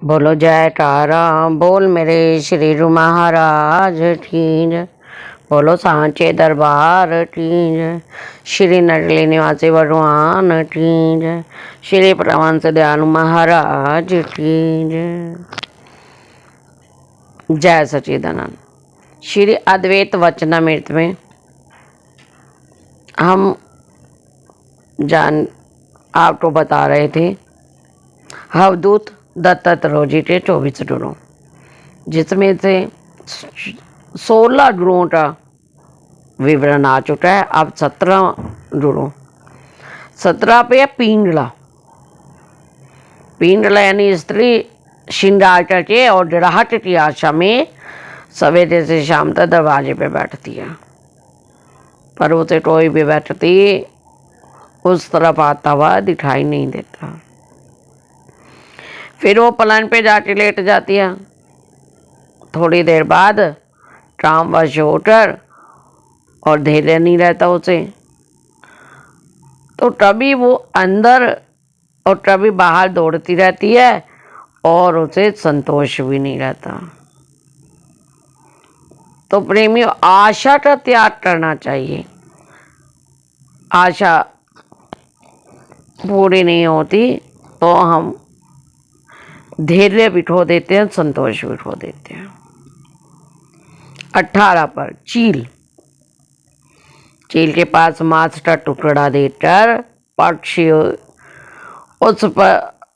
बोलो जय तारा बोल मेरे श्री गुरु महाराज की जय। बोलो सांचे दरबार की जय। श्री नटली निवासी भगवान की जय। श्री परमहंस दयालु महाराज की जय। जय सच्चिदानंद। श्री अद्वैत वचनामृत में हम आपको बता रहे थे अवधूत दत्तात्रेय जी के 24 गुणों, जिसमें से 16 गुणों का विवरण आ चुका है। अब 17 गुणों 17 पे पिंगला यानी स्त्री श्रृंगार करके और ग्राहक की आशा में सवेरे से शाम तक दरवाजे पे बैठती है, पर उसे कोई भी व्यक्ति उस तरफ आता हुआ दिखाई नहीं देता। फिर वो पलंग पे जाके लेट जाती है। थोड़ी देर बाद कामवश होकर और धैर्य नहीं रहता उसे, तो कभी वो अंदर और कभी बाहर दौड़ती रहती है और उसे संतोष भी नहीं रहता। तो प्रेमियों, आशा का त्याग करना चाहिए। आशा पूरी नहीं होती तो हम धैर्य भी खो देते हैं, संतोष भी खो देते हैं। 18 पर चील के पास मांस का टुकड़ा देकर पक्षी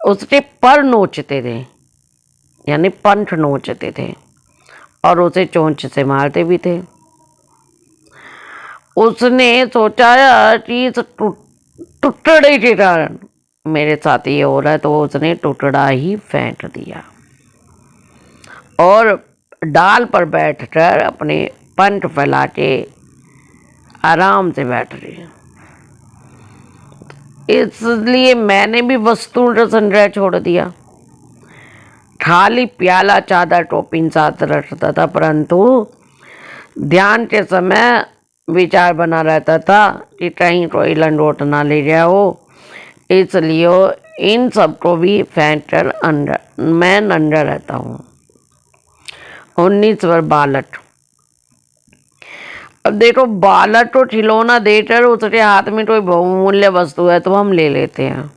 उसके पर नोचते थे, यानी पंख नोचते थे और उसे चोंच से मारते भी थे। उसने सोचा कि इस टुकड़े के कारण मेरे साथ ये हो रहा है, तो उसने टुकड़ा ही फेंक दिया और डाल पर बैठकर अपने पंख फैला के आराम से बैठ रही है। इसलिए मैंने भी वस्तुओं का संग्रह छोड़ दिया। खाली प्याला, चादर, टोपी साथ रखता था, परंतु ध्यान के समय विचार बना रहता था कि कहीं कोई लंगोट ना ले गया हो, इसलिए इन सबको भी फेंकर मैं नंगा रहता हूँ। 19 पर बालक। अब देखो, बालक को खिलौना देकर उसके हाथ में कोई बहुमूल्य वस्तु है तो हम ले लेते हैं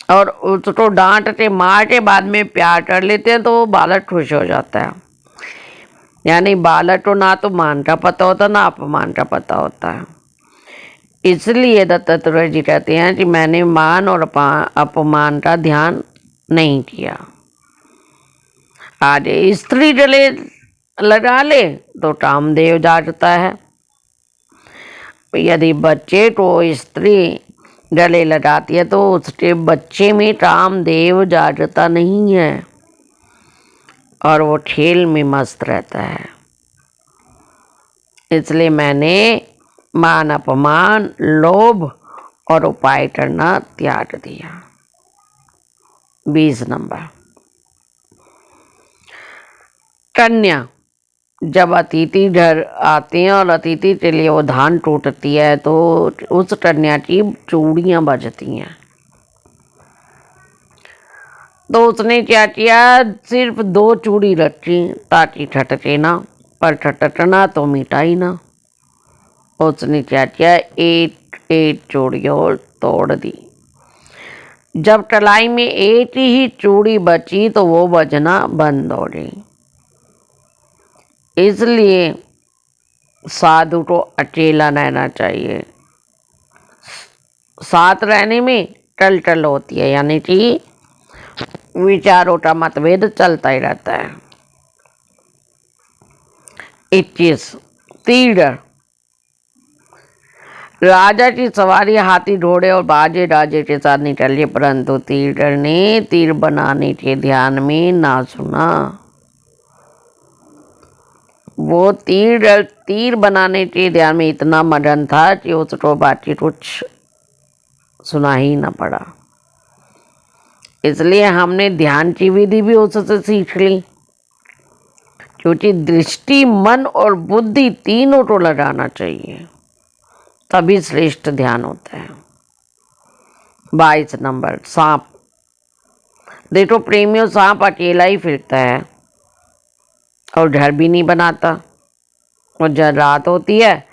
और उसको डांट के मार के बाद में प्यार कर लेते हैं, तो वो बालक खुश हो जाता है। यानी बालक को ना तो मान का पता होता ना अपमान का पता होता है। इसलिए दत्तात्रेय जी कहते हैं कि मैंने मान और अपमान का ध्यान नहीं किया। आज स्त्री गले लगा ले तो कामदेव जागता है। यदि बच्चे को स्त्री गले लगाती है तो उसके बच्चे में कामदेव जागता नहीं है और वो खेल में मस्त रहता है। इसलिए मैंने मान, अपमान, लोभ और उपाय करना त्याग दिया। 20 नंबर कन्या। जब अतिथि घर आते हैं और अतिथि के लिए वो धान टूटती है तो उस कन्या की चूड़ियाँ बजती हैं। तो उसने क्या किया, सिर्फ 2 चूड़ी रखी ताकि ठटके ना, पर ठटकना तो मिटा ही ना। उसने क्या किया, एक चूड़ी और तोड़ दी। जब कलाई में एक ही चूड़ी बची तो वो बजना बंद हो गई। इसलिए साधु को अकेला रहना चाहिए। साथ रहने में टल होती है, यानी कि विचारों का मतभेद चलता ही रहता है। 21 तीर। राजा की सवारी हाथी, घोड़े और बाजे राजे के साथ निकली, परंतु तीर ने तीर बनाने के ध्यान में ना सुना। वो तीर बनाने के ध्यान में इतना मगन था कि उसको बाकी कुछ सुना ही ना पड़ा। इसलिए हमने ध्यान की विधि भी उससे सीख ली, क्योंकि दृष्टि, मन और बुद्धि तीनों को लगाना चाहिए, तभी श्रेष्ठ ध्यान होता है। 22 नंबर सांप। देखो प्रेमियों, सांप अकेला ही फिरता है और घर भी नहीं बनाता, और जब रात होती है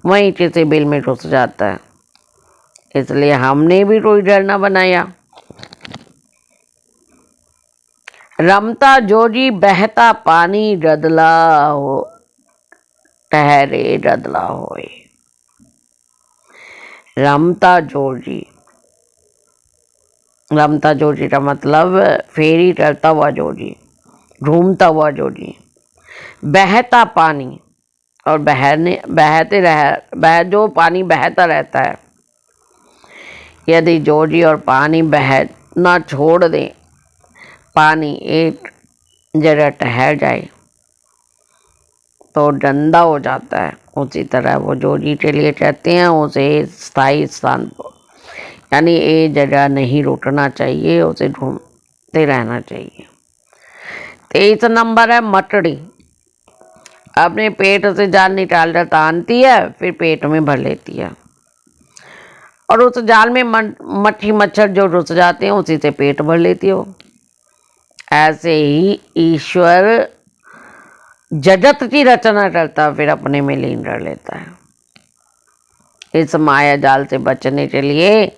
वहीं किसी बिल में घुस जाता है। इसलिए हमने भी कोई घर न बनाया। रमता जोजी बहता पानी, रदला हो ठहरे रदला होए। रमता जोजी, रमता जोजी का मतलब फेरी करता हुआ जोजी, घूमता हुआ जोजी। बहता पानी, और जो पानी बहता रहता है। यदि जोजी और पानी बहना छोड़ दें, पानी एक जगह ठहर जाए तो गंदा हो जाता है। उसी तरह वो जोजी के लिए कहते हैं उसे स्थायी स्थान पर, यानी एक जगह नहीं रुकना चाहिए, उसे घूमते रहना चाहिए। 23 नंबर है मटड़ी। अपने पेट से जाल निकाल कर तानती है, फिर पेट में भर लेती है, और उस जाल में मक्खी मच्छर जो घुस जाते हैं उसी से पेट भर लेती हो। ऐसे ही ईश्वर जगत की रचना करता, फिर अपने में लीन कर लेता है। इस माया जाल से बचने के लिए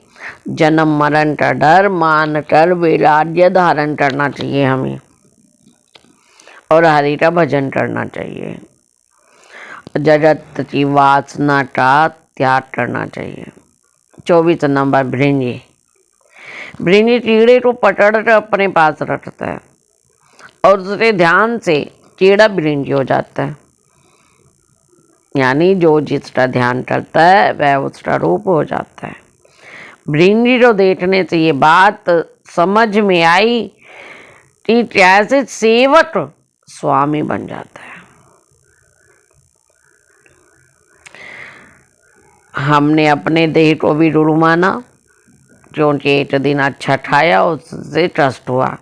जन्म मरण का डर मान कर वैराग्य धारण करना चाहिए हमें, और हरि का भजन करना चाहिए। जगत की वासना का त्याग करना चाहिए। 24 नंबर भृंगी। भृंगी कीड़े को पकड़ कर अपने पास रखता है, और उसके ध्यान से कीड़ा भृंगी हो जाता है। यानी जो जिसका ध्यान करता है वह उसका रूप हो जाता है। भृंगी को देखने से ये बात समझ में आई कि कैसे सेवक स्वामी बन जाता है। हमने अपने देह को भी गुरु माना, क्योंकि एक दिन अच्छा खाया उससे ट्रस्ट हुआ,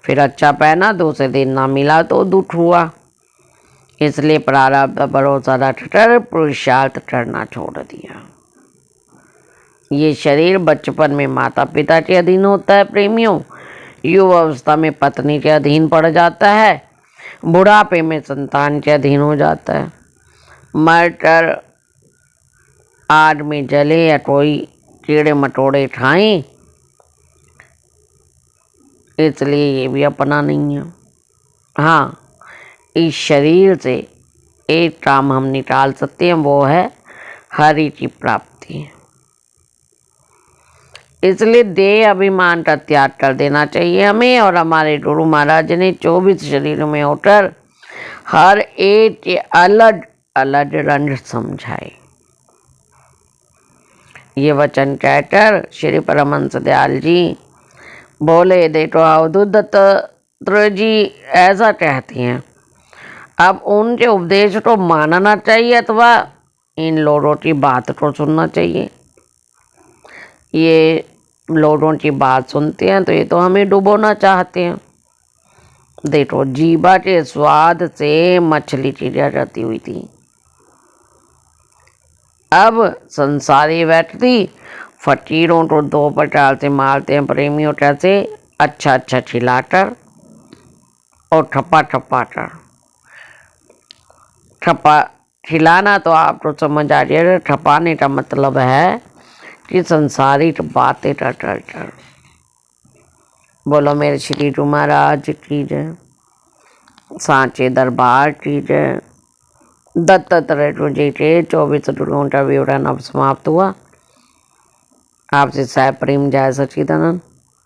फिर अच्छा पहना दूसरे दिन ना मिला तो दुख हुआ। इसलिए प्रारब्ध भरोसा रखकर पुरुषार्थ करना छोड़ दिया। ये शरीर बचपन में माता पिता के अधीन होता है प्रेमियों, युवा अवस्था में पत्नी के अधीन पड़ जाता है, बुढ़ापे में संतान के अधीन हो जाता है। मरकर आग में जले या कोई कीड़े मटोड़े खाएं, इसलिए ये भी अपना नहीं है। हाँ, इस शरीर से एक काम हम निकाल सकते हैं, वो है हरि की प्राप्ति। इसलिए देह अभिमान का त्याग कर देना चाहिए हमें, और हमारे गुरु महाराज ने 24 शरीरों में होकर हर एक के अलग अलग रंग समझाए। ये वचन कहकर श्री परमहंस दयाल जी बोले, देखो अवधूत दत्त जी ऐसा कहती हैं, अब उनके उपदेश को मानना चाहिए अथवा इन लोगों की बात को सुनना चाहिए। ये लोगों की बात सुनते हैं तो ये तो हमें डुबोना चाहते हैं। देखो जीवा के स्वाद से मछली चिड़िया रहती हुई थी। अब संसारी व्यक्ति फकीरों को 2 प्रकार से मारते हैं प्रेमियों, कैसे? अच्छा अच्छा खिलाकर और ठप्पा ठप्पा कर। ठप्पा खिलाना तो आपको समझ आ जाएगा, ठपाने का मतलब है कि संसारिक बातें कर। बोलो मेरे श्री गुरु महाराज की जय, सांचे दरबार की जय। दत्तात्रेय जी के 24 गुरुओं का विवरण अब समाप्त हुआ। आपसे साहेब प्रेम जय सच्चिदानंद।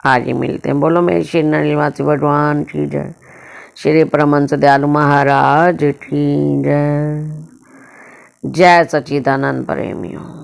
आज ही मिलते हैं। बोलो मेरे श्री निवासी भगवान की जय, श्री परमहंस दयालु महाराज की जय। जय सच्चिदानंद प्रेमियों।